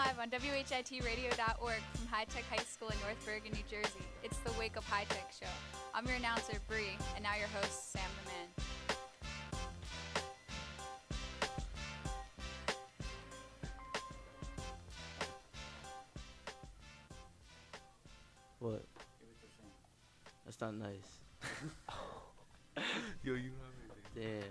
live on WHITradio.org from High Tech High School in North Bergen, New Jersey. It's the Wake Up High Tech Show. I'm your announcer, Bree, and now your host, Sam the Man. What? That's not nice. Yo, you know Damn.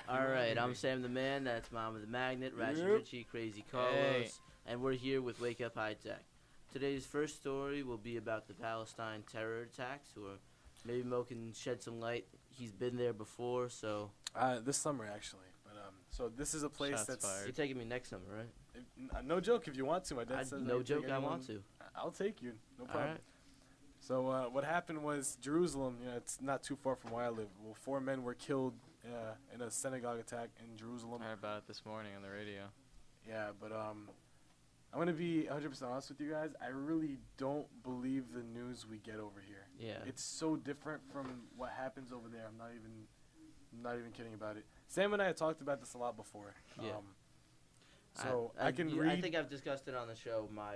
All right, I'm Sam the Man. That's Mama the Magnet, Ratchet Yep. Richie, Crazy Carlos, and we're here with Wake Up High Tech. Today's first story will be about the Palestine terror attacks, or maybe Mo can shed some light. He's been there before, so This summer, actually. But so this is a place Shots that's fired. you're taking me next summer, right? no joke. If you want to, my dad says No I can take joke, I anyone. want to. I'll take you. No All problem. right. So what happened was Jerusalem. It's not too far from where I live. Well, 4 men were killed in a synagogue attack in Jerusalem. I heard about it this morning on the radio. Yeah, but I'm gonna be 100% honest with you guys. I really don't believe the news we get over here. Yeah. It's so different from what happens over there. I'm not even kidding about it. Sam and I have talked about this a lot before. Yeah. So I can read. I think I've discussed it on the show. My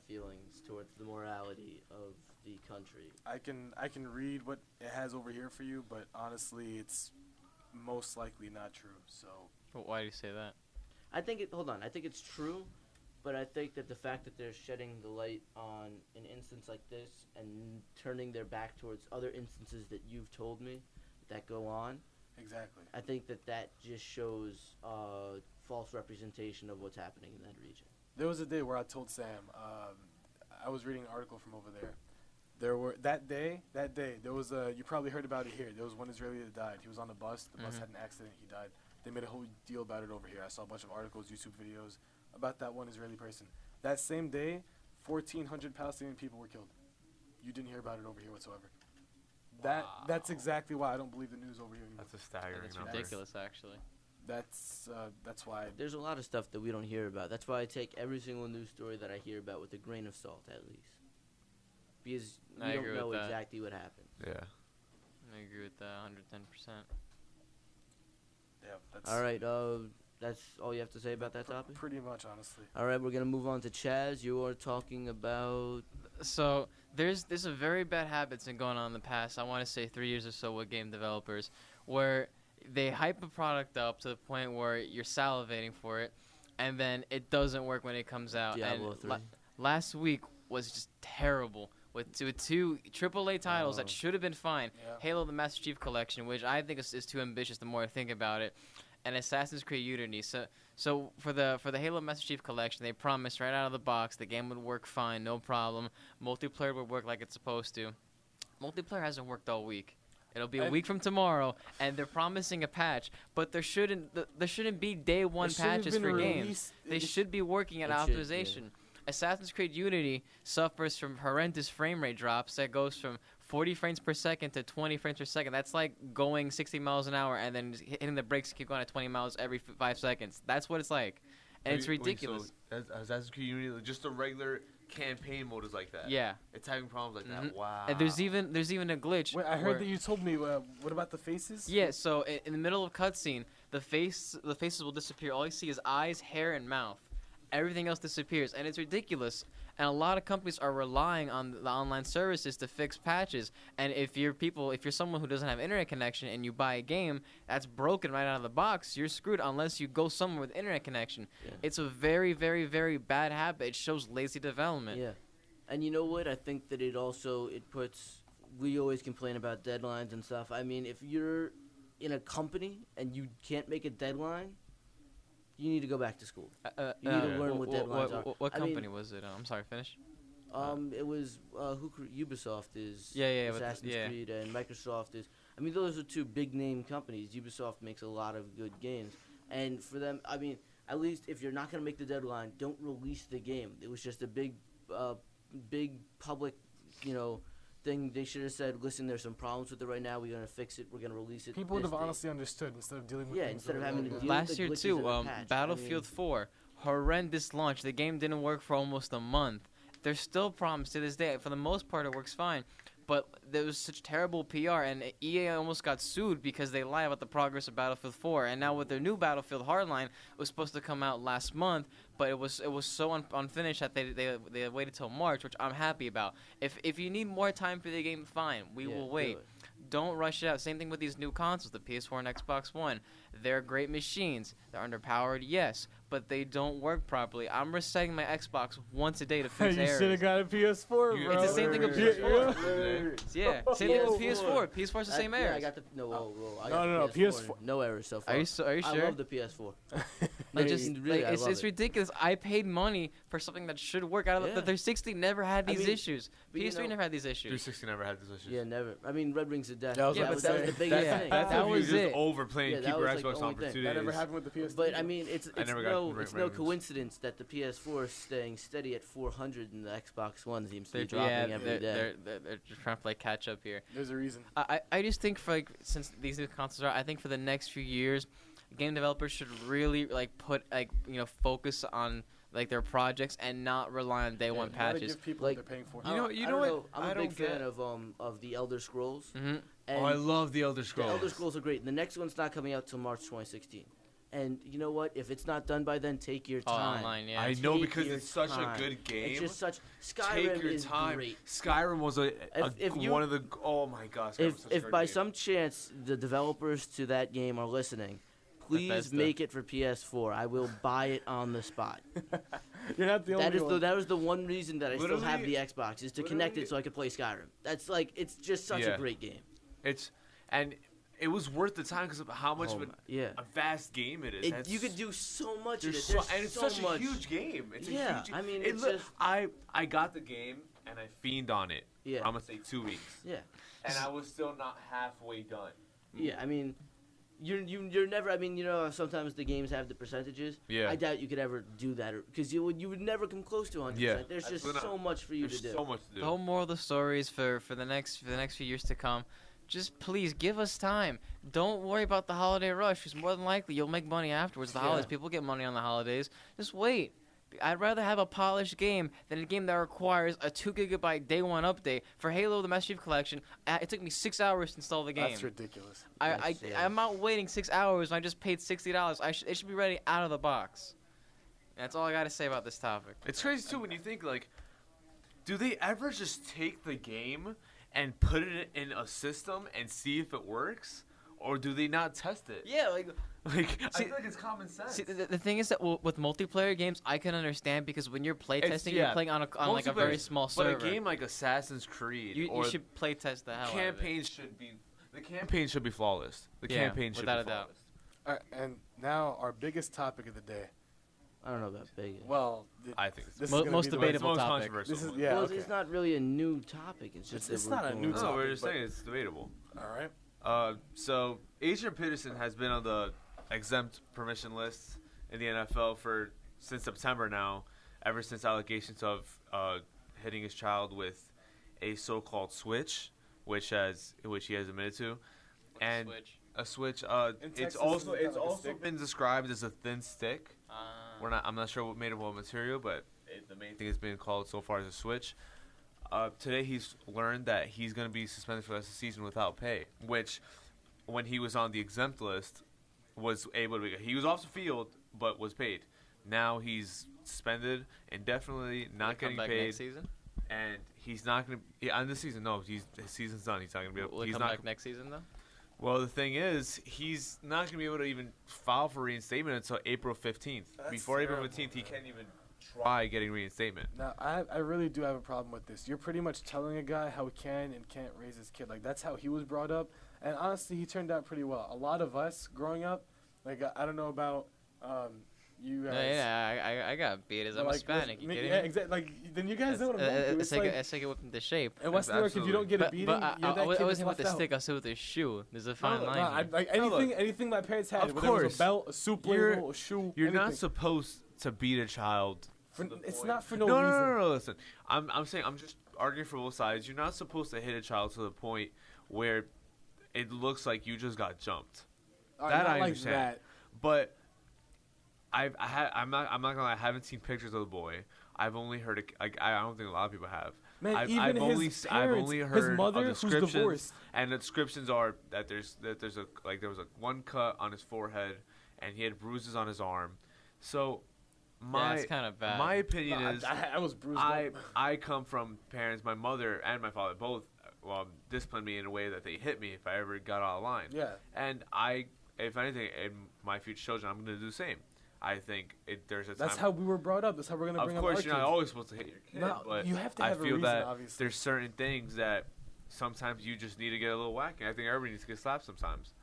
feelings towards the morality of the country. I can read what it has over here for you, but honestly, it's most likely not true. So But why do you say that? I think it. Hold on. I think it's true, but I think that the fact that they're shedding the light on an instance like this and turning their back towards other instances that you've told me that go on, exactly. I think that just shows false representation of what's happening in that region. There was a day where I told Sam, I was reading an article from over there. There were that day there was you probably heard about it here. There was one Israeli that died. He was on a bus. The bus Mhm. had an accident. He died. They made a whole deal about it over here. I saw a bunch of articles, YouTube videos about that one Israeli person. That same day, 1,400 Palestinian people were killed. You didn't hear about it over here whatsoever. That's exactly why I don't believe the news over here anymore. That's a staggering That's number. ridiculous, actually. That's why. There's a lot of stuff that we don't hear about. That's why I take every single news story that I hear about with a grain of salt, at least, because we I don't agree know with that. exactly what happened. Yeah. I agree with that 110%. Yeah. That's All right. That's all you have to say about that topic. Pretty much, honestly. All right, we're gonna move on to Chaz. You are talking about. So there's a very bad habit that's been going on in the past, I want to say 3 years or so with game developers, where they hype a product up to the point where you're salivating for it, and then it doesn't work when it comes out. Diablo and 3. Last week was just terrible with two AAA titles that Oh. should have been fine. Yeah. Halo: The Master Chief Collection, which I think is too ambitious the more I think about it, and Assassin's Creed Unity. So for the Halo Master Chief Collection, they promised right out of the box the game would work fine, no problem. Multiplayer would work like it's supposed to. Multiplayer hasn't worked all week. It'll be a week from tomorrow, and they're promising a patch, but there shouldn't be day one It should have patches been for games. released- They it should be working at It should, optimization. Assassin's Creed Unity suffers from horrendous frame rate drops that goes from 40 frames per second to 20 frames per second. That's like going 60 miles an hour and then just hitting the brakes and keep going at 20 miles every 5 seconds. That's what it's like. And it's ridiculous. So Assassin's Creed Unity, just a regular campaign mode is like that. Yeah. It's having problems like Mhm. that. Wow. And there's even a glitch. Wait, I where- heard that you told me. What about the faces? Yeah, so in the middle of cutscene, the faces will disappear. All you see is eyes, hair, and mouth. Everything else disappears, and it's ridiculous. And a lot of companies are relying on the online services to fix patches. And if you're someone who doesn't have internet connection and you buy a game that's broken right out of the box, you're screwed unless you go somewhere with internet connection. Yeah. It's a very, very, very bad habit. It shows lazy development. Yeah, and you know what? I think that it puts. We always complain about deadlines and stuff. I mean, if you're in a company and you can't make a deadline, you need to go back to school. You need to learn what deadlines are. What I mean- company was it? I'm sorry, finish. It was Ubisoft is Yeah, but Assassin's yeah. Creed, and Microsoft is. I mean, those are two big name companies. Ubisoft makes a lot of good games, and for them, I mean, at least if you're not gonna make the deadline, don't release the game. It was just a big public, thing. They should have said, "Listen, there's some problems with it right now. We're gonna fix it. We're gonna release it." People would this have day." honestly understood instead of dealing with Yeah, things instead of that having to were- deal- Last the year glitches too, in the patch. I Battlefield mean- 4, horrendous launch. The game didn't work for almost a month. There's still problems to this day. For the most part, it works fine. but there was such terrible PR, and EA almost got sued because they lie about the progress of Battlefield 4. And now with their new Battlefield Hardline, it was supposed to come out last month, but it was so unfinished that they waited till March, which I'm happy about. If you need more time for the game, fine, we will wait. Don't rush it out. Same thing with these new consoles, the PS4 and Xbox One. They're great machines. They're underpowered, yes, but they don't work properly. I'm resetting my Xbox once a day to fix You errors. should have got a PS4, bro. It's the same thing with PS4. Yeah, same thing with PS4. PS4's the same Yeah, errors. I got the I No, got no, the PS4. No errors so far. Are you sure? I love the PS4. Like, just, really, like, I it's love it. ridiculous. I paid money for something that should work out of Yeah. the 360 never had I these mean, issues. but you PS3 know- never had these issues. 360 never had this issue. Yeah, never. I mean, Red Rings of Death. That was Yeah, what I but that was saying. the biggest Yeah, thing. That's that if was you're it. just overplaying, Yeah, keep that your was, like, Xbox the on only for thing. 2 That days. never happened with the PS3. But I mean, it's never no got it's Red no Rings. coincidence that the PS4 is staying steady at 400 and the Xbox One seems to They're, be dropping yeah, every day. they're just trying to play catch up here. There's a reason. I just think for like since these new consoles are, I think for the next few years, game developers should really like put focus on like their projects and not rely on day one You gotta patches. give people Like, what they're paying for. You know- I don't what? know, I'm I a don't big fan get- of the Elder Scrolls. Mm-hmm. And Oh, I love the Elder the Scrolls. Elder Scrolls are great. The next one's not coming out till March 2016. And you know what? If it's not done by then, take your Oh, time. online, yeah. I know Take because your it's such time. a good game. It's just such Skyrim Take your is time. great. Skyrim was If you- one of the oh my god. Skyrim was such a If great by game. some chance the developers to that game are listening, please Bethesda. make it for PS4. I will buy it on the spot. You're not the only one. That was the one reason that I still have the Literally- Xbox is to connect it so I could play Skyrim. That's like it's just such a Yeah. great game. and it was worth the time because of how much of yeah. a vast game it is. And You could do so much in there's it. so, There's and it's so such much. a huge game. It's Yeah, a huge. I mean, it it's look- just- I got the game and I fiend on it. Yeah. I'm gonna say 2 weeks, Yeah. and I was still not halfway done. Yeah, I mean, you're never. I mean, you know, sometimes the games have the percentages. Yeah. I doubt you could ever do that because you would never come close to 100%. Yeah. There's just Absolutely so not. much for you There's to do. so much to do. The whole moral of the story is for the next few years to come. Just please give us time. Don't worry about the holiday rush, because more than likely you'll make money afterwards. The holidays, people get money on the holidays. Just wait. I'd rather have a polished game than a game that requires a 2 gigabyte day one update. For Halo: The Master Chief Collection, it took me 6 hours to install the game. That's ridiculous. I'm not waiting 6 hours. And I just paid $60. It should be ready out of the box. That's all I got to say about this topic. It's crazy too when you think like, do they ever just take the game and put it in a system and see if it works, or do they not test it? Yeah, like. Like I See- feel like it's common sense. See, the thing is that with multiplayer games, I can understand because when you're playtesting, yeah. you're playing on like a very small server. But a game like Assassin's Creed, you or should playtest the hell out of it. the campaign should be flawless. The Yeah, campaign should without be a doubt. flawless. And now our biggest topic of the day. I don't know about big. Well, I think it's this is Mo- gonna most be the But it's debatable most topic. controversial. This is one. yeah. well, okay. it's not really a new topic. It's just It's that not we're a going new on. No, topic. we're just but- saying it's debatable. All right. So Adrian Peterson has been on the exempt permission list in the NFL since September now, ever since allegations of hitting his child with a so-called switch, which he has admitted to, and a switch. It's Texas, also isn't it like a stick? been described as a thin stick. I'm not sure what made of what material, but the main thing has been called so far as a switch. Today he's learned that he's going to be suspended for the rest of the season without pay, which when he was on the exempt list was able to he was off the field but was paid. Now he's suspended indefinitely, not Come getting back paid, next season. and he's not going to on this season. No, his season's done. He's not going to be able. Will he He's come not. back next season though? Well, the thing is, he's not going to be able to even file for reinstatement until April 15th. That's Before April terrible, 15th, he can't even try getting reinstatement. Now, I really do have a problem with this. You're pretty much telling a guy how he can and can't raise his kid. Like, that's how he was brought up. And honestly, he turned out pretty well. A lot of us growing up, like, I don't know about you guys. No, yeah, I got beat as but, I'm like, Hispanic. You me- kidding yeah, me? exactly. Like, then you guys know what I'm going through. It's It's like, like whipped into shape. in West New York, if you don't get a beating, But you're that kid I that's wasn't with the left out. stick. I was with the shoe. There's a fine No, line. Nah, here. like No, look. anything my parents had, Of whether it was course. a belt, a soup You're- label, a shoe. You're not anything. supposed to beat a child. For, to the it's point- not for no, no, reason. no. Listen, I'm saying I'm just arguing for both sides. You're not supposed to hit a child to the point where it looks like you just got jumped. All That not I like understand. that. But I'm not gonna lie. I haven't seen pictures of the boy. I've only heard it. Like I don't think a lot of people have. Man, I've even only his I've parents, only his heard mother, of who's descriptions, divorced. and the descriptions are that there was a one cut on his forehead, and he had bruises on his arm. So, That's kind of bad. my opinion is I was bruised I up. I come from parents. My mother and my father both disciplined me in a way that they hit me if I ever got out of line. Yeah. And if anything, in my future children, I'm going to do the same. I think there's a time. That's how we were brought up. That's how we're gonna bring Of up our course, you're not kids. always supposed to hit your kid, No, but you have to I have a feel reason, that obviously. there's certain things that sometimes you just need to get a little whacking. I think everybody needs to get slapped sometimes.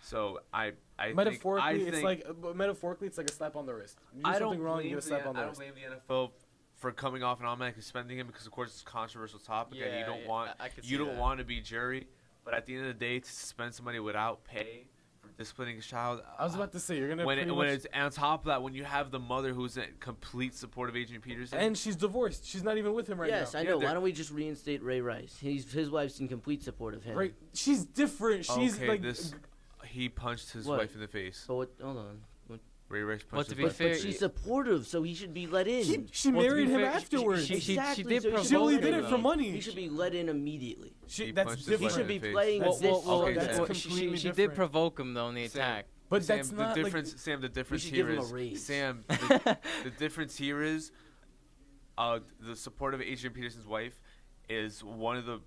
So I Metaphorically, think, it's like a slap on the wrist. You do I something don't wrong, you blame get a slap on the I don't wrist. blame the NFL for coming off and automatically suspending him because, of course, it's a controversial topic and you don't want I could you see don't that. want to be jury. But at the end of the day, to suspend somebody without pay for disciplining a child, I was about to say you're gonna when pretty when much, it's on top of that, when you have the mother who's in complete support of Adrian Peterson, and she's divorced. She's not even with him right Yes, now. I Yeah, know. they're- Why don't we just reinstate Ray Rice? His wife's in complete support of him. Right? She's different. She's okay, like he punched his What? wife in the face. But what, hold on. Ray Rice punched Well, his to be wife. fair, But she's supportive, so he should be let in. she Well, to married be him fair, afterwards. she Exactly, did so he provoke should She only be did let it in. for money. He should be let in immediately. He That's punched his He wife different. should in be the face. playing Well, with this. okay, that's Sam. completely she did different. provoke him though in the Sam, attack. But Sam, that's the not difference. Sam, the difference should here give him a is raise. Sam. The difference here is, the support of Adrian Peterson's wife is one of the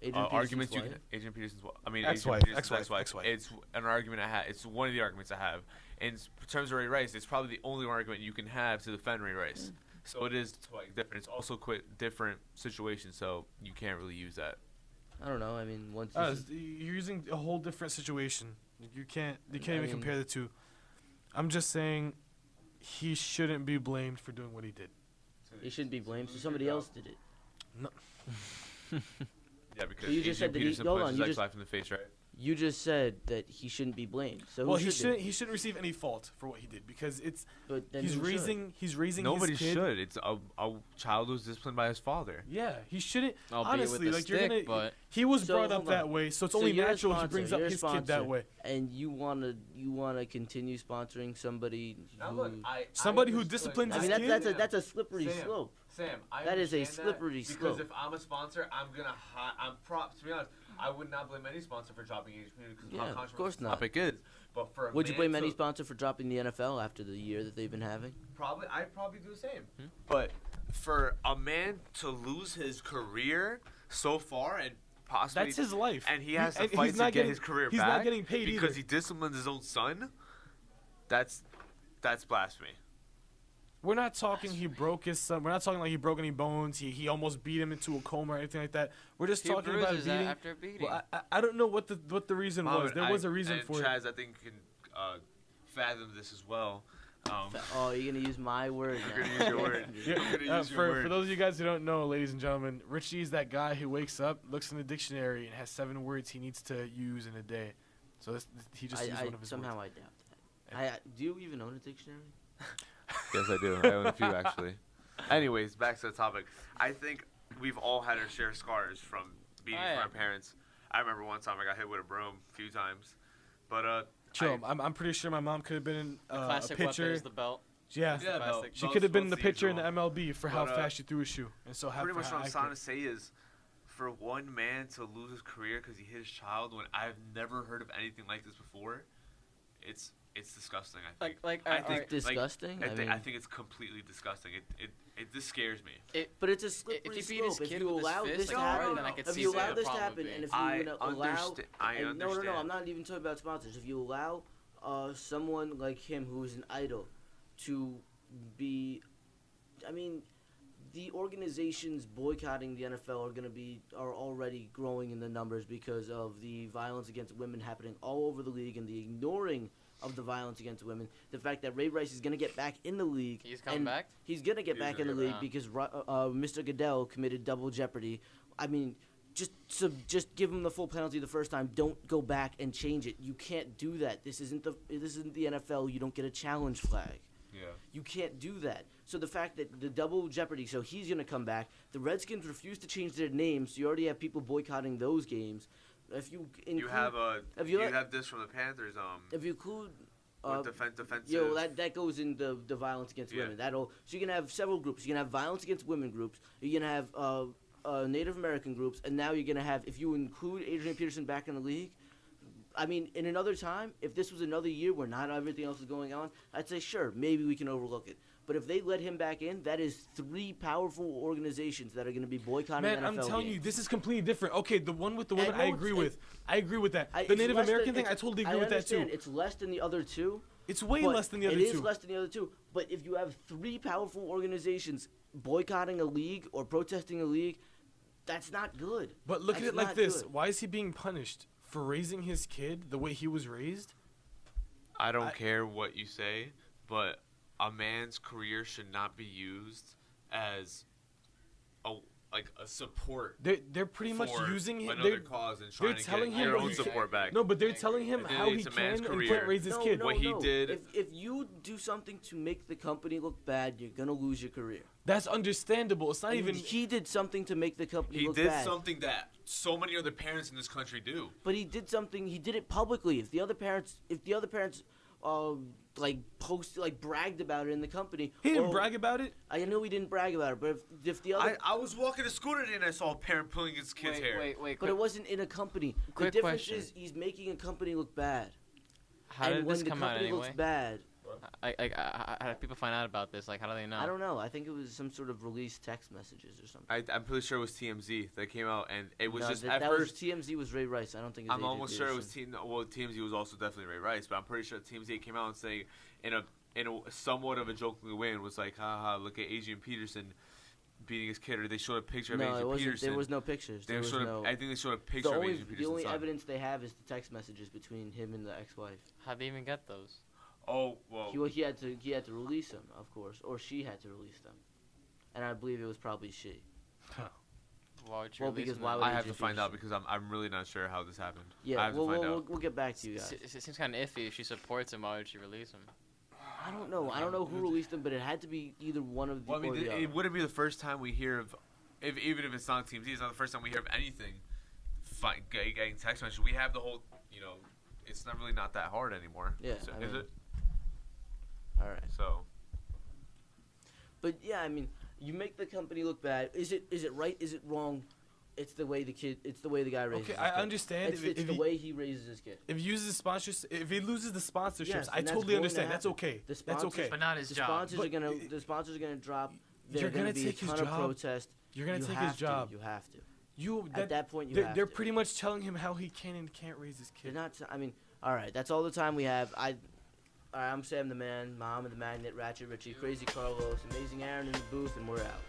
Adrian arguments Peterson's you can. Adrian Peterson's. I mean, Ex-wife, Adrian Peterson's ex-wife, ex-wife. ex-wife. It's an argument I have. It's one of the arguments I have. In terms of Ray Rice, it's probably the only argument you can have to defend Ray Rice. So it is like different. It's also quite different situation, so you can't really use that. I don't know. I mean, once You're using a whole different situation. You can't I even mean- compare the two. I'm just saying he shouldn't be blamed for doing what he did. he shouldn't be blamed. So somebody else did it. Yeah, because So you just said that Peterson hold punched on, his you just- ex-wife in the face, right? You just said that he shouldn't be blamed. So Well, who he should shouldn't. be? He shouldn't receive any fault for what he did because it's But then he's who should? raising Nobody his kid. should. It's a child who's disciplined by his father. Yeah, he shouldn't. Albeit honestly, with the like stick, you're gonna. but He was So, brought up hold that on. way, so it's So only you're a natural he sponsor, brings up you're a his kid that sponsor. way. And you wanna continue sponsoring somebody who? Somebody who disciplines I his mean, kid. that's a slippery slope. Sam, That is a slippery slope. Because if I'm a sponsor, to be honest, I would not blame any sponsor for dropping age because Yeah, how of controversial course the not. topic is. But for a Would you man blame any to- sponsor for dropping the NFL after the year that they've been having? I'd probably do the same. But for a man to lose his career so far and possibly That's his life. and he has to and fight he's to not get getting- his career he's back not getting paid because either. he disciplines his own son. That's blasphemy. We're not talking he broke his son. We're not talking like he broke any bones. He almost beat him into a coma or anything like that. We're just he talking about bruises beating. after beating. Well, I don't know what the reason was. There was a reason and for it. Chaz, I think, can fathom this as well. Oh, you're gonna use my word now. I'm gonna use your word. Yeah, I'm gonna use your for word. those of you guys who don't know, ladies and gentlemen, Richie's that guy who wakes up, looks in the dictionary, and has 7 words he needs to use in a day. So he just used one of his somehow words. I doubt that. Do you even own a dictionary? Yes, I do. I own a few actually. Anyways, back to the topic. I think we've all had our share of scars from beating Oh, yeah. from our parents. I remember one time I got hit with a broom a few times, but Chill. I'm pretty sure my mom could have been the a classic weapon pitcher. is the belt. Yeah. Yeah, Plastic. She could have been the both pitcher in the seasonal. MLB for how But, fast she threw a shoe, and so how pretty much how what I'm trying to accurate. say is, for one man to lose his career because he hit his child, when I've never heard of anything like this before, it's disgusting. I think. I think Disgusting. I think it's completely disgusting. It just scares me. But it's a slippery If you beat his slope. If kid you with his allow fist this to like that, happen, then I could if see you where allow the this to problem happen, would and be. if you allow, I and no, understand. I'm not even talking about sponsors. If you allow someone like him who is an idol to be, I mean, the organizations boycotting the NFL are already growing in the numbers because of the violence against women happening all over the league and the ignoring of the violence against women. The fact that Ray Rice is going to get back in the league. He's coming and back? He's going to get He's back in gonna the get league back. because Mr. Goodell committed double jeopardy. I mean, just give him the full penalty the first time. Don't go back and change it. You can't do that. This isn't the NFL. You don't get a challenge flag. Yeah. You can't do that. So the fact that the double jeopardy, so he's going to come back. The Redskins refuse to change their name, so you already have people boycotting those games. If you include, You have if you you let- have this from the Panthers. if you include Defensive. yo, that goes in the violence against Yeah. women. So you're gonna have several groups. You're gonna have violence against women groups. You're gonna have Native American groups, and now you're going to have, if you include Adrian Peterson back in the league, I mean, in another time, if this was another year where not everything else is going on, I'd say, sure, maybe we can overlook it. But if they let him back in, that is 3 powerful organizations that are going to be boycotting Man, NFL I'm telling games. you, this is completely different. Okay, the one with the women, know I it's- agree with. I agree with that. The It's Native less American than- thing, I totally agree with that too. understand, it's less than the other two. It's way but less than the other It is two. less than the other two. But if you have 3 powerful organizations boycotting a league or protesting a league, that's not good. But look at That's it like not this. good. Why is he being punished? For raising his kid the way he was raised? I don't care what you say, but a man's career should not be used as a support They're pretty much for using him. another cause and trying to telling get him their what own he support back. No, but they're telling him At the end how of the he day, it's a man's can and career. can't raise his No, kid. no, What he no. did- If you do something to make the company look bad, you're gonna lose your career. That's understandable. It's not I mean, even. he did something to make the company He look did bad. something that so many other parents in this country do. But he did something. He did it publicly. If the other parents, bragged about it in the company, He didn't well, brag about it. I know he didn't brag about it, but if the other, I was walking to school today and I saw a parent pulling his kid's hair. Wait. but it wasn't in a company. Quick the difference question. is he's making a company look bad. How and did when this the come out company anyway? looks bad, How did people find out about this? Like, how do they know? I don't know. I think it was some sort of released text messages or something. I'm pretty sure it was TMZ that came out, and it was No, just that, at that first. was TMZ was Ray Rice. I don't think. It was I'm Adrian almost sure it was Peterson. TMZ was also definitely Ray Rice, but I'm pretty sure TMZ came out and saying in a somewhat of a joking way and was like, haha, look at Adrian Peterson beating his kid, or they showed a picture of No, Adrian it wasn't. Peterson. There was no pictures. They There was showed no. I think they showed a picture The of only, Adrian the Peterson's only son. evidence they have is the text messages between him and the ex-wife. How'd they even get those? Oh well, He had to release them, of course, or she had to release them, and I believe it was probably she. Why would you Well, release because them? why would I have Adrian to find out Peterson- because I'm really not sure how this happened. I Yeah, have to find out. we'll get back to you guys. It seems kind of iffy. If she supports him, why would she release him? I don't know. I don't know who released them, but it had to be either one of the. Well, I mean, or the it other. wouldn't be the first time we hear of, even if it's not TMZ, it's not the first time we hear of anything. Getting text messages. We have the whole, it's not really not that hard anymore. Yeah, So, I is mean- it? All right, So but yeah, I mean, you make the company look bad. Is it right? Is it wrong? It's the way the kid. It's the way the guy raises. Okay, his I kid. understand It's, if it's the way he raises his kid. If he uses sponsors, if he loses the sponsorships, Yes, I and that's totally going to understand. That's happen. okay. The That's sponsors- okay. But not his The job. sponsors But are gonna drop. You're They're gonna gonna be take a his ton of job. protest. You're gonna You take have his job. To, you have to. You At that point, you they're, have they're to. pretty much telling him how he can and can't raise his They're kid. not. I mean, all right. That's all the time we have. All right, I'm Sam the Man, Mom of the Magnet, Ratchet Richie, Crazy Carlos, Amazing Aaron in the booth, and we're out.